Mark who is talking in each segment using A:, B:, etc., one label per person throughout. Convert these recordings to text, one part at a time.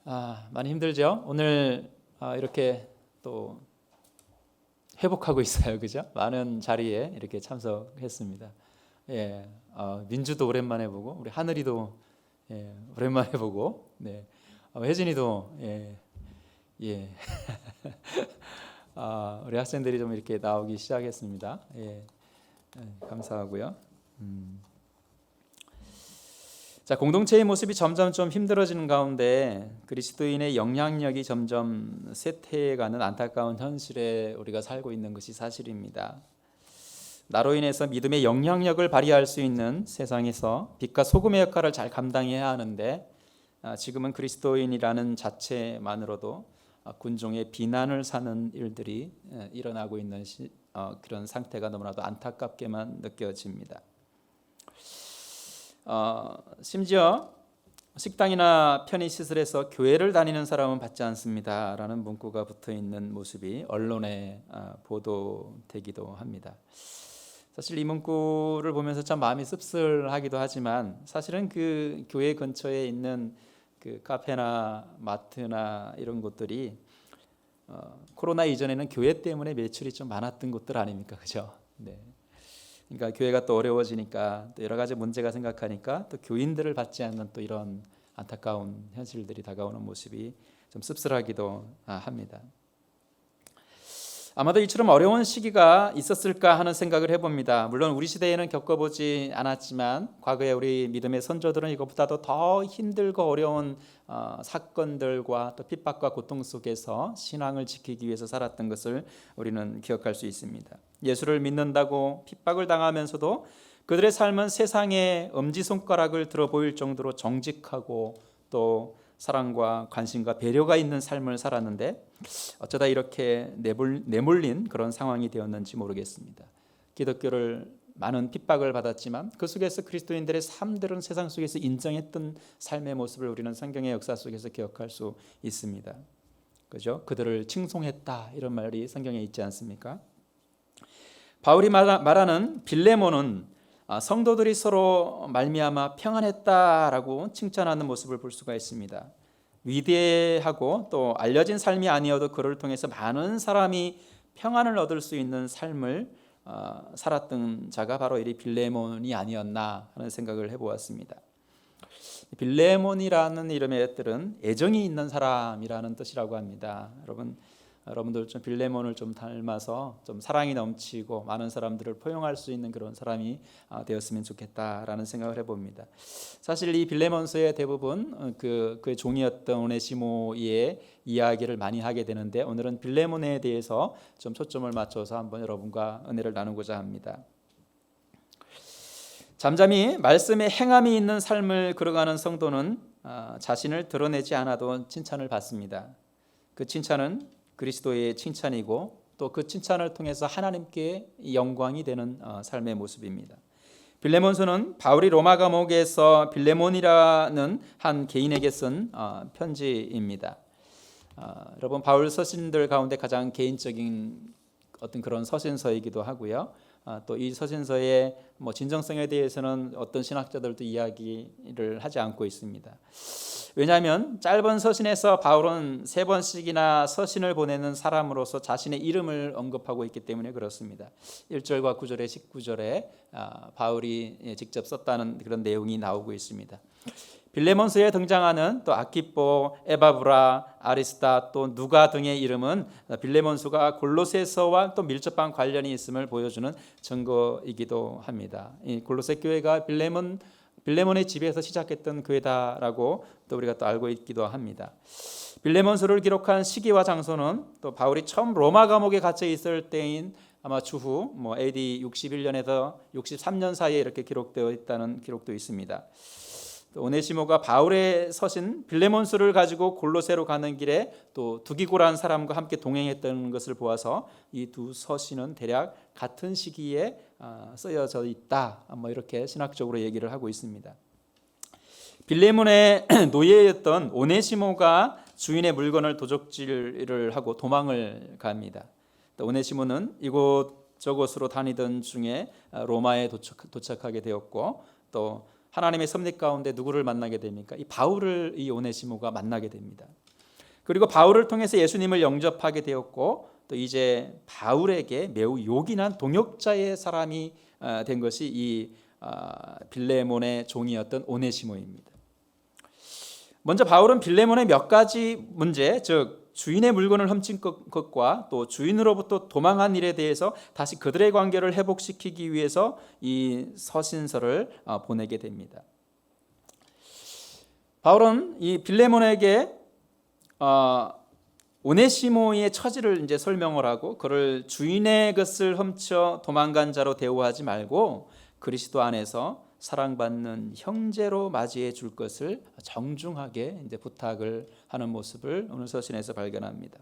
A: 많이 힘들죠? 오늘 이렇게 또 회복하고 있어요, 그죠? 많은 자리에 이렇게 참석했습니다. 예, 민주도 오랜만에 보고 우리 하늘이도 오랜만에 보고, 네, 혜진이도 예, 우리 학생들이 좀 이렇게 나오기 시작했습니다. 감사하고요. 자, 공동체의 모습이 점점 좀 힘들어지는 가운데 그리스도인의 영향력이 점점 쇠퇴해가는 안타까운 현실에 우리가 살고 있는 것이 사실입니다. 나로 인해서 믿음의 영향력을 발휘할 수 있는 세상에서 빛과 소금의 역할을 잘 감당해야 하는데 지금은 그리스도인이라는 자체만으로도 군종의 비난을 사는 일들이 일어나고 있는 그런 상태가 너무나도 안타깝게만 느껴집니다. 심지어 식당이나 편의시설에서 교회를 다니는 사람은 받지 않습니다 라는 문구가 붙어있는 모습이 언론에 보도되기도 합니다. 사실 이 문구를 보면서 참 마음이 씁쓸하기도 하지만 사실은 그 교회 근처에 있는 그 카페나 마트나 이런 곳들이 코로나 이전에는 교회 때문에 매출이 좀 많았던 곳들 아닙니까? 그죠? 네. 그러니까 교회가 또 어려워지니까 또 여러 가지 문제가 생각하니까 또 교인들을 받지 않는 또 이런 안타까운 현실들이 다가오는 모습이 좀 씁쓸하기도 합니다. 아마도 이처럼 어려운 시기가 있었을까 하는 생각을 해봅니다. 물론 우리 시대에는 겪어보지 않았지만 과거에 우리 믿음의 선조들은 이것보다도 더 힘들고 어려운 사건들과 또 핍박과 고통 속에서 신앙을 지키기 위해서 살았던 것을 우리는 기억할 수 있습니다. 예수를 믿는다고 핍박을 당하면서도 그들의 삶은 세상에 엄지손가락을 들어 보일 정도로 정직하고 또 사랑과 관심과 배려가 있는 삶을 살았는데 어쩌다 이렇게 내몰린 그런 상황이 되었는지 모르겠습니다. 기독교를 많은 핍박을 받았지만 그 속에서 그리스도인들의 삶들은 세상 속에서 인정했던 삶의 모습을 우리는 성경의 역사 속에서 기억할 수 있습니다. 그죠? 그들을 칭송했다 이런 말이 성경에 있지 않습니까? 바울이 말하는 빌레몬은 성도들이 서로 말미암아 평안했다라고 칭찬하는 모습을 볼 수가 있습니다. 위대하고 또 알려진 삶이 아니어도 그를 통해서 많은 사람이 평안을 얻을 수 있는 삶을 살았던 자가 바로 이 빌레몬이 아니었나 하는 생각을 해보았습니다. 빌레몬이라는 이름의 뜻은 애정이 있는 사람이라는 뜻이라고 합니다. 여러분들 좀 빌레몬을 좀 닮아서 좀 사랑이 넘치고 많은 사람들을 포용할 수 있는 그런 사람이 되었으면 좋겠다라는 생각을 해봅니다. 사실 이 빌레몬서의 대부분 그의 종이었던 오네시모의 이야기를 많이 하게 되는데 오늘은 빌레몬에 대해서 좀 초점을 맞춰서 한번 여러분과 은혜를 나누고자 합니다. 잠잠히 말씀에 행함이 있는 삶을 걸어가는 성도는 자신을 드러내지 않아도 칭찬을 받습니다. 그 칭찬은 그리스도의 칭찬이고 또 그 칭찬을 통해서 하나님께 영광이 되는 삶의 모습입니다. 빌레몬서는 바울이 로마 감옥에서 빌레몬이라는 한 개인에게 쓴 편지입니다. 여러분 바울 서신들 가운데 가장 개인적인 어떤 그런 서신서이기도 하고요. 또 이 서신서의 진정성에 대해서는 어떤 신학자들도 이야기를 하지 않고 있습니다. 왜냐하면 짧은 서신에서 바울은 3번씩이나 서신을 보내는 사람으로서 자신의 이름을 언급하고 있기 때문에 그렇습니다. 1절과 9절에 19절에 바울이 직접 썼다는 그런 내용이 나오고 있습니다. 빌레몬서에 등장하는 또 아키포, 에바브라, 아리스타, 또 누가 등의 이름은 빌레몬서가 골로새서와 또 밀접한 관련이 있음을 보여주는 증거이기도 합니다. 이 골로새 교회가 빌레몬의 집에서 시작했던 교회다라고 또 우리가 또 알고 있기도 합니다. 빌레몬서를 기록한 시기와 장소는 또 바울이 처음 로마 감옥에 갇혀 있을 때인 아마 추후 AD 61년에서 63년 사이에 이렇게 기록되어 있다는 기록도 있습니다. 오네시모가 바울의 서신 빌레몬서를 가지고 골로새로 가는 길에 또 두기고라는 사람과 함께 동행했던 것을 보아서 이 두 서신은 대략 같은 시기에 쓰여져 있다. 이렇게 신학적으로 얘기를 하고 있습니다. 빌레몬의 노예였던 오네시모가 주인의 물건을 도적질을 하고 도망을 갑니다. 오네시모는 이곳저곳으로 다니던 중에 로마에 도착하게 되었고 또 하나님의 섭리 가운데 누구를 만나게 됩니까? 이 바울을 이 오네시모가 만나게 됩니다. 그리고 바울을 통해서 예수님을 영접하게 되었고 또 이제 바울에게 매우 요긴한 동역자의 사람이 된 것이 이 빌레몬의 종이었던 오네시모입니다. 먼저 바울은 빌레몬의 몇 가지 문제, 즉 주인의 물건을 훔친 것과 또 주인으로부터 도망한 일에 대해서 다시 그들의 관계를 회복시키기 위해서 이 서신서를 보내게 됩니다. 바울은 이 빌레몬에게 오네시모의 처지를 이제 설명을 하고 그를 주인의 것을 훔쳐 도망간 자로 대우하지 말고 그리스도 안에서 사랑받는 형제로 맞이해 줄 것을 정중하게 이제 부탁을 하는 모습을 오늘 서신에서 발견합니다.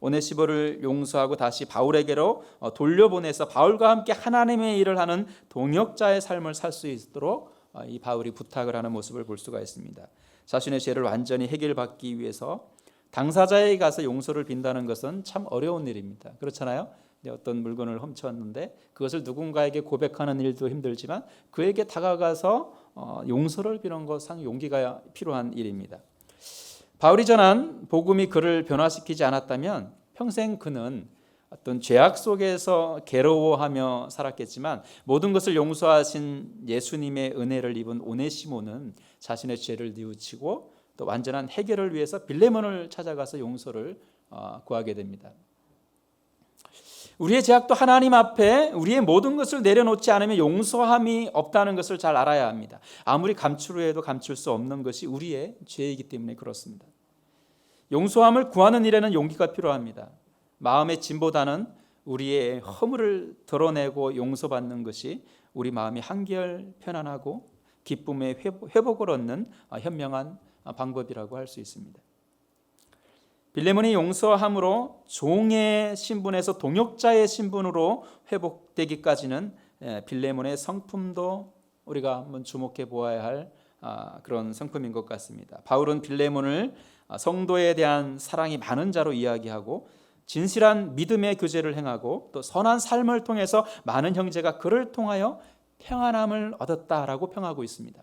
A: 오네시모를 용서하고 다시 바울에게로 돌려보내서 바울과 함께 하나님의 일을 하는 동역자의 삶을 살 수 있도록 이 바울이 부탁을 하는 모습을 볼 수가 있습니다. 자신의 죄를 완전히 해결받기 위해서 당사자에게 가서 용서를 빈다는 것은 참 어려운 일입니다. 그렇잖아요? 어떤 물건을 훔쳤는데 그것을 누군가에게 고백하는 일도 힘들지만 그에게 다가가서 용서를 비는 것 상 용기가 필요한 일입니다. 바울이 전한 복음이 그를 변화시키지 않았다면 평생 그는 어떤 죄악 속에서 괴로워하며 살았겠지만 모든 것을 용서하신 예수님의 은혜를 입은 오네시모는 자신의 죄를 뉘우치고 또 완전한 해결을 위해서 빌레몬을 찾아가서 용서를 구하게 됩니다. 우리의 죄악도 하나님 앞에 우리의 모든 것을 내려놓지 않으면 용서함이 없다는 것을 잘 알아야 합니다. 아무리 감추려 해도 감출 수 없는 것이 우리의 죄이기 때문에 그렇습니다. 용서함을 구하는 일에는 용기가 필요합니다. 마음의 짐보다는 우리의 허물을 드러내고 용서받는 것이 우리 마음이 한결 편안하고 기쁨의 회복을 얻는 현명한 방법이라고 할 수 있습니다. 빌레몬이 용서함으로 종의 신분에서 동역자의 신분으로 회복되기까지는 빌레몬의 성품도 우리가 한번 주목해 보아야 할 그런 성품인 것 같습니다. 바울은 빌레몬을 성도에 대한 사랑이 많은 자로 이야기하고 진실한 믿음의 교제를 행하고 또 선한 삶을 통해서 많은 형제가 그를 통하여 평안함을 얻었다라고 평하고 있습니다.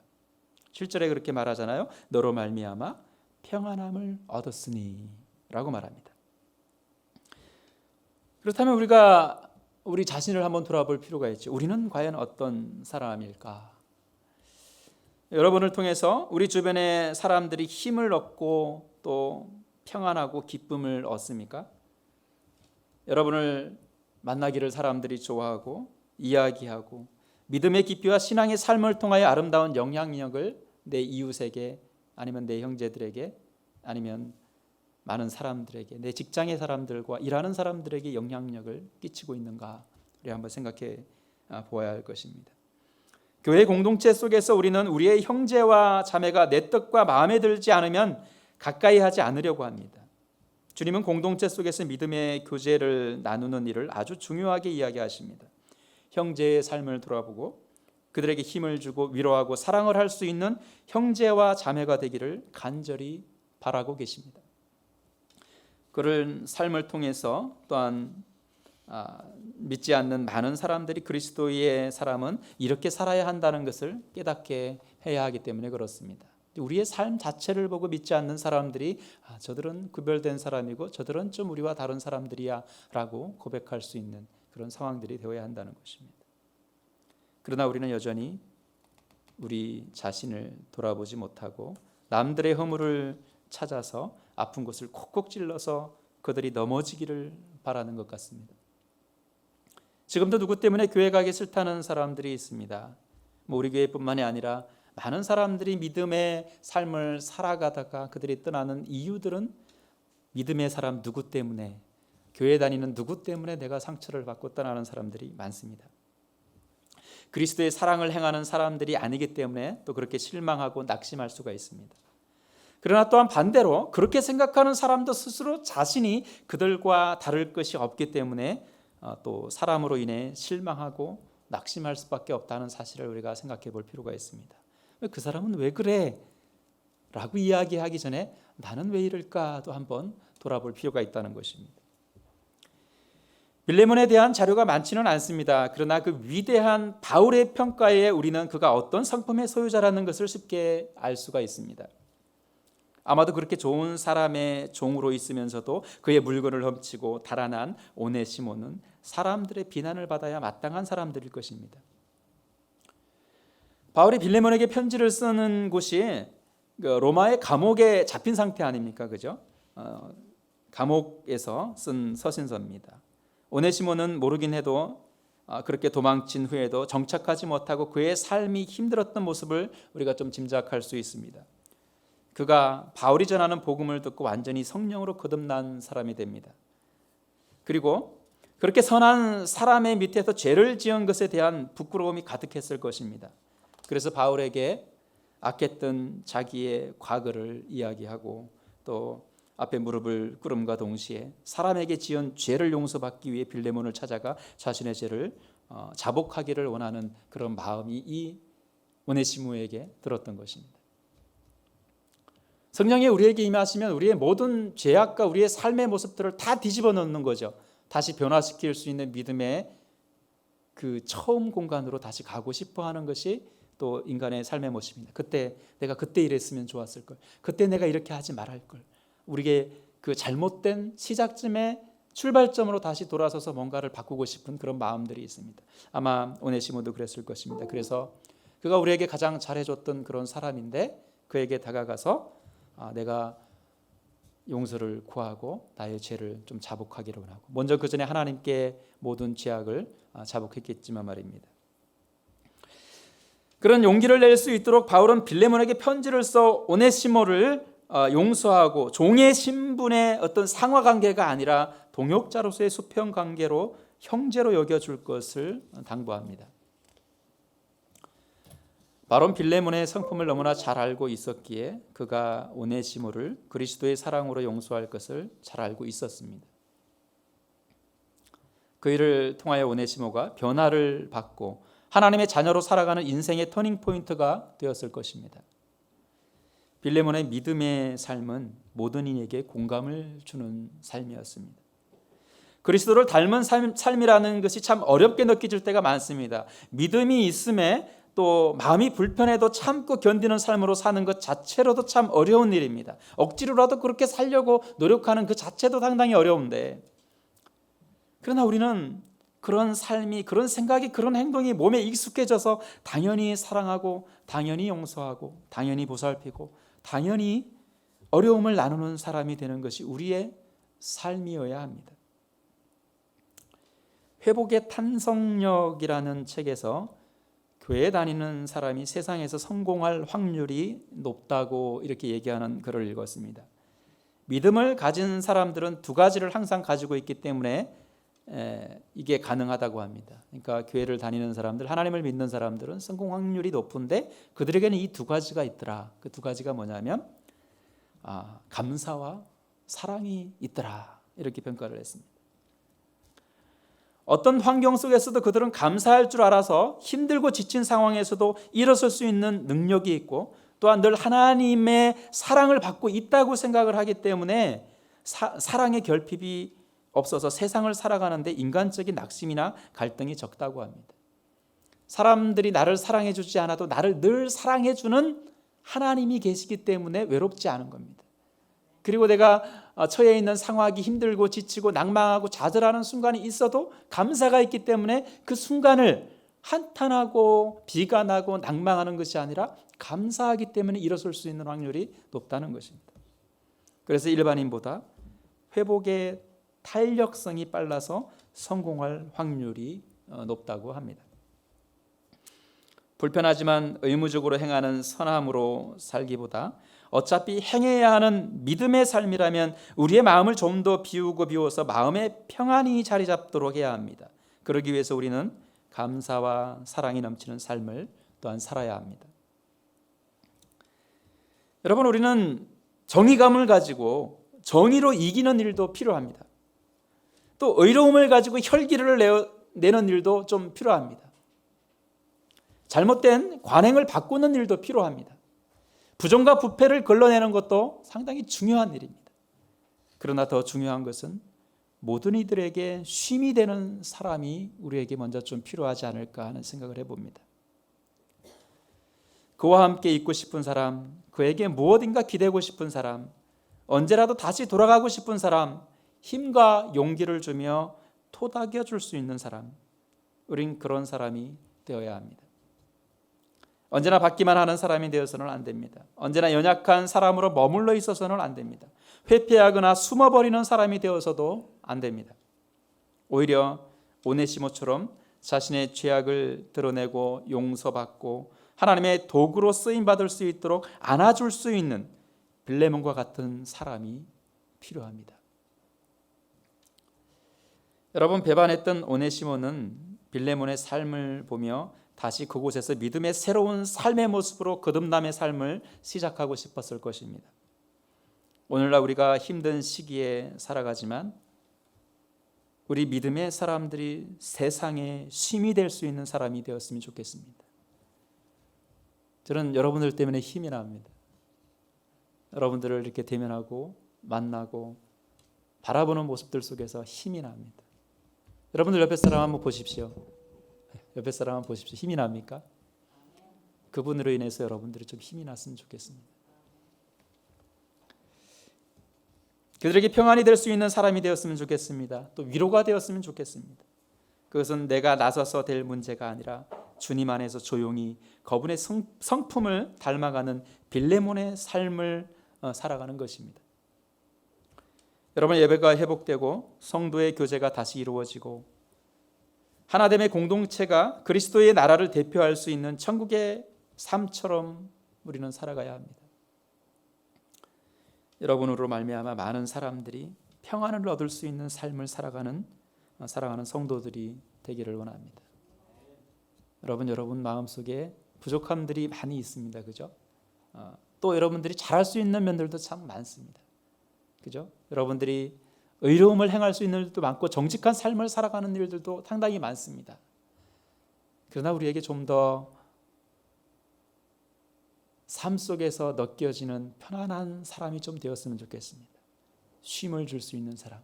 A: 7절에 그렇게 말하잖아요. 너로 말미암아 평안함을 얻었으니 라고 말합니다. 그렇다면 우리가 우리 자신을 한번 돌아볼 필요가 있죠. 우리는 과연 어떤 사람일까? 여러분을 통해서 우리 주변의 사람들이 힘을 얻고 또 평안하고 기쁨을 얻습니까? 여러분을 만나기를 사람들이 좋아하고 이야기하고 믿음의 깊이와 신앙의 삶을 통하여 아름다운 영향력을 내 이웃에게 아니면 내 형제들에게 아니면 많은 사람들에게 내 직장의 사람들과 일하는 사람들에게 영향력을 끼치고 있는가 우리 한번 생각해 보아야 할 것입니다. 교회 공동체 속에서 우리는 우리의 형제와 자매가 내 뜻과 마음에 들지 않으면 가까이 하지 않으려고 합니다. 주님은 공동체 속에서 믿음의 교제를 나누는 일을 아주 중요하게 이야기하십니다. 형제의 삶을 돌아보고 그들에게 힘을 주고 위로하고 사랑을 할 수 있는 형제와 자매가 되기를 간절히 바라고 계십니다. 그런 삶을 통해서 또한 믿지 않는 많은 사람들이 그리스도의 사람은 이렇게 살아야 한다는 것을 깨닫게 해야 하기 때문에 그렇습니다. 우리의 삶 자체를 보고 믿지 않는 사람들이 저들은 구별된 사람이고 저들은 좀 우리와 다른 사람들이야 라고 고백할 수 있는 그런 상황들이 되어야 한다는 것입니다. 그러나 우리는 여전히 우리 자신을 돌아보지 못하고 남들의 허물을 찾아서 아픈 곳을 콕콕 찔러서 그들이 넘어지기를 바라는 것 같습니다. 지금도 누구 때문에 교회 가기 싫다는 사람들이 있습니다. 우리 교회뿐만이 아니라 많은 사람들이 믿음의 삶을 살아가다가 그들이 떠나는 이유들은 믿음의 사람 누구 때문에, 교회 다니는 누구 때문에 내가 상처를 받고 떠나는 사람들이 많습니다. 그리스도의 사랑을 행하는 사람들이 아니기 때문에 또 그렇게 실망하고 낙심할 수가 있습니다. 그러나 또한 반대로 그렇게 생각하는 사람도 스스로 자신이 그들과 다를 것이 없기 때문에 또 사람으로 인해 실망하고 낙심할 수밖에 없다는 사실을 우리가 생각해 볼 필요가 있습니다. 그 사람은 왜 그래? 라고 이야기하기 전에 나는 왜 이럴까도 한번 돌아볼 필요가 있다는 것입니다. 빌레몬에 대한 자료가 많지는 않습니다. 그러나 그 위대한 바울의 평가에 우리는 그가 어떤 성품의 소유자라는 것을 쉽게 알 수가 있습니다. 아마도 그렇게 좋은 사람의 종으로 있으면서도 그의 물건을 훔치고 달아난 오네시모는 사람들의 비난을 받아야 마땅한 사람들일 것입니다. 바울이 빌레몬에게 편지를 쓰는 곳이 로마의 감옥에 잡힌 상태 아닙니까? 그죠? 감옥에서 쓴 서신서입니다. 오네시모는 모르긴 해도 그렇게 도망친 후에도 정착하지 못하고 그의 삶이 힘들었던 모습을 우리가 좀 짐작할 수 있습니다. 그가 바울이 전하는 복음을 듣고 완전히 성령으로 거듭난 사람이 됩니다. 그리고 그렇게 선한 사람의 밑에서 죄를 지은 것에 대한 부끄러움이 가득했을 것입니다. 그래서 바울에게 악했던 자기의 과거를 이야기하고 또 앞에 무릎을 꿇음과 동시에 사람에게 지은 죄를 용서받기 위해 빌레몬을 찾아가 자신의 죄를 자복하기를 원하는 그런 마음이 이 오네시모에게 들었던 것입니다. 성령이 우리에게 임하시면 우리의 모든 죄악과 우리의 삶의 모습들을 다 뒤집어 놓는 거죠. 다시 변화시킬 수 있는 믿음의 그 처음 공간으로 다시 가고 싶어 하는 것이 또 인간의 삶의 모습입니다. 그때 내가 그때 이랬으면 좋았을 걸. 그때 내가 이렇게 하지 말할 걸. 우리의 그 잘못된 시작점의 출발점으로 다시 돌아서서 뭔가를 바꾸고 싶은 그런 마음들이 있습니다. 아마 오네시모도 그랬을 것입니다. 그래서 그가 우리에게 가장 잘해줬던 그런 사람인데 그에게 다가가서 내가 용서를 구하고 나의 죄를 좀 자복하기를 원하고, 먼저 그 전에 하나님께 모든 죄악을 자복했겠지만 말입니다. 그런 용기를 낼 수 있도록 바울은 빌레몬에게 편지를 써 오네시모를 용서하고 종의 신분의 어떤 상하관계가 아니라 동역자로서의 수평관계로 형제로 여겨줄 것을 당부합니다. 바울은 빌레몬의 성품을 너무나 잘 알고 있었기에 그가 오네시모를 그리스도의 사랑으로 용서할 것을 잘 알고 있었습니다. 그 일을 통하여 오네시모가 변화를 받고 하나님의 자녀로 살아가는 인생의 터닝포인트가 되었을 것입니다. 빌레몬의 믿음의 삶은 모든 이에게 공감을 주는 삶이었습니다. 그리스도를 닮은 삶이라는 것이 참 어렵게 느껴질 때가 많습니다. 믿음이 있음에 또 마음이 불편해도 참고 견디는 삶으로 사는 것 자체로도 참 어려운 일입니다. 억지로라도 그렇게 살려고 노력하는 그 자체도 상당히 어려운데, 그러나 우리는 그런 삶이, 그런 생각이, 그런 행동이 몸에 익숙해져서 당연히 사랑하고 당연히 용서하고 당연히 보살피고 당연히 어려움을 나누는 사람이 되는 것이 우리의 삶이어야 합니다. 회복의 탄성력이라는 책에서 교회 다니는 사람이 세상에서 성공할 확률이 높다고 이렇게 얘기하는 글을 읽었습니다. 믿음을 가진 사람들은 두 가지를 항상 가지고 있기 때문에 이게 가능하다고 합니다. 그러니까 교회를 다니는 사람들, 하나님을 믿는 사람들은 성공 확률이 높은데 그들에게는 이 두 가지가 있더라. 그 두 가지가 뭐냐면 감사와 사랑이 있더라. 이렇게 평가를 했습니다. 어떤 환경 속에서도 그들은 감사할 줄 알아서 힘들고 지친 상황에서도 일어설 수 있는 능력이 있고, 또한 늘 하나님의 사랑을 받고 있다고 생각을 하기 때문에 사랑의 결핍이 없어서 세상을 살아가는데 인간적인 낙심이나 갈등이 적다고 합니다. 사람들이 나를 사랑해 주지 않아도 나를 늘 사랑해 주는 하나님이 계시기 때문에 외롭지 않은 겁니다. 그리고 내가 처해 있는 상황이 힘들고 지치고 낭망하고 좌절하는 순간이 있어도 감사가 있기 때문에 그 순간을 한탄하고 비관하고 낭망하는 것이 아니라 감사하기 때문에 일어설 수 있는 확률이 높다는 것입니다. 그래서 일반인보다 회복의 탄력성이 빨라서 성공할 확률이 높다고 합니다. 불편하지만 의무적으로 행하는 선함으로 살기보다 어차피 행해야 하는 믿음의 삶이라면 우리의 마음을 좀 더 비우고 마음의 평안이 자리 잡도록 해야 합니다. 그러기 위해서 우리는 감사와 사랑이 넘치는 삶을 또한 살아야 합니다. 여러분, 우리는 정의감을 가지고 정의로 이기는 일도 필요합니다. 또 의로움을 가지고 혈기를 내는 일도 좀 필요합니다. 잘못된 관행을 바꾸는 일도 필요합니다. 부정과 부패를 걸러내는 것도 상당히 중요한 일입니다. 그러나 더 중요한 것은 모든 이들에게 쉼이 되는 사람이 우리에게 먼저 좀 필요하지 않을까 하는 생각을 해봅니다. 그와 함께 있고 싶은 사람, 그에게 무엇인가 기대고 싶은 사람, 언제라도 다시 돌아가고 싶은 사람, 힘과 용기를 주며 토닥여 줄 수 있는 사람, 우린 그런 사람이 되어야 합니다. 언제나 받기만 하는 사람이 되어서는 안 됩니다. 언제나 연약한 사람으로 머물러 있어서는 안 됩니다. 회피하거나 숨어버리는 사람이 되어서도 안 됩니다. 오히려 오네시모처럼 자신의 죄악을 드러내고 용서받고 하나님의 도구로 쓰임받을 수 있도록 안아줄 수 있는 빌레몬과 같은 사람이 필요합니다. 여러분, 배반했던 오네시모는 빌레몬의 삶을 보며 다시 그곳에서 믿음의 새로운 삶의 모습으로 거듭남의 삶을 시작하고 싶었을 것입니다. 오늘날 우리가 힘든 시기에 살아가지만 우리 믿음의 사람들이 세상에 쉼이 될 수 있는 사람이 되었으면 좋겠습니다. 저는 여러분들 때문에 힘이 납니다. 여러분들을 이렇게 대면하고 만나고 바라보는 모습들 속에서 힘이 납니다. 여러분들 옆에 사람 한번 보십시오. 옆에 사람 한번 보십시오. 힘이 납니까? 그분으로 인해서 여러분들이 좀 힘이 났으면 좋겠습니다. 그들에게 평안이 될 수 있는 사람이 되었으면 좋겠습니다. 또 위로가 되었으면 좋겠습니다. 그것은 내가 나서서 될 문제가 아니라 주님 안에서 조용히 그분의 성품을 닮아가는 빌레몬의 삶을 살아가는 것입니다. 여러분, 예배가 회복되고 성도의 교제가 다시 이루어지고 하나됨의 공동체가 그리스도의 나라를 대표할 수 있는 천국의 삶처럼 우리는 살아가야 합니다. 여러분으로 말미암아 많은 사람들이 평안을 얻을 수 있는 삶을 살아가는 성도들이 되기를 원합니다. 여러분 마음속에 부족함들이 많이 있습니다. 그죠? 또 여러분들이 잘할 수 있는 면들도 참 많습니다. 그죠? 여러분들이 의로움을 행할 수 있는 일도 많고 정직한 삶을 살아가는 일들도 상당히 많습니다. 그러나 우리에게 좀 더 삶 속에서 느껴지는 편안한 사람이 좀 되었으면 좋겠습니다. 쉼을 줄 수 있는 사람,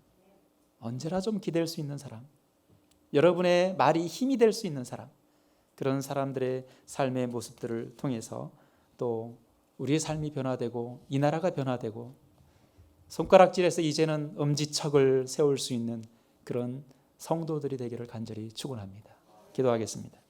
A: 언제나 좀 기댈 수 있는 사람, 여러분의 말이 힘이 될 수 있는 사람, 그런 사람들의 삶의 모습들을 통해서 또 우리의 삶이 변화되고 이 나라가 변화되고 손가락질에서 이제는 엄지척을 세울 수 있는 그런 성도들이 되기를 간절히 축원합니다. 기도하겠습니다.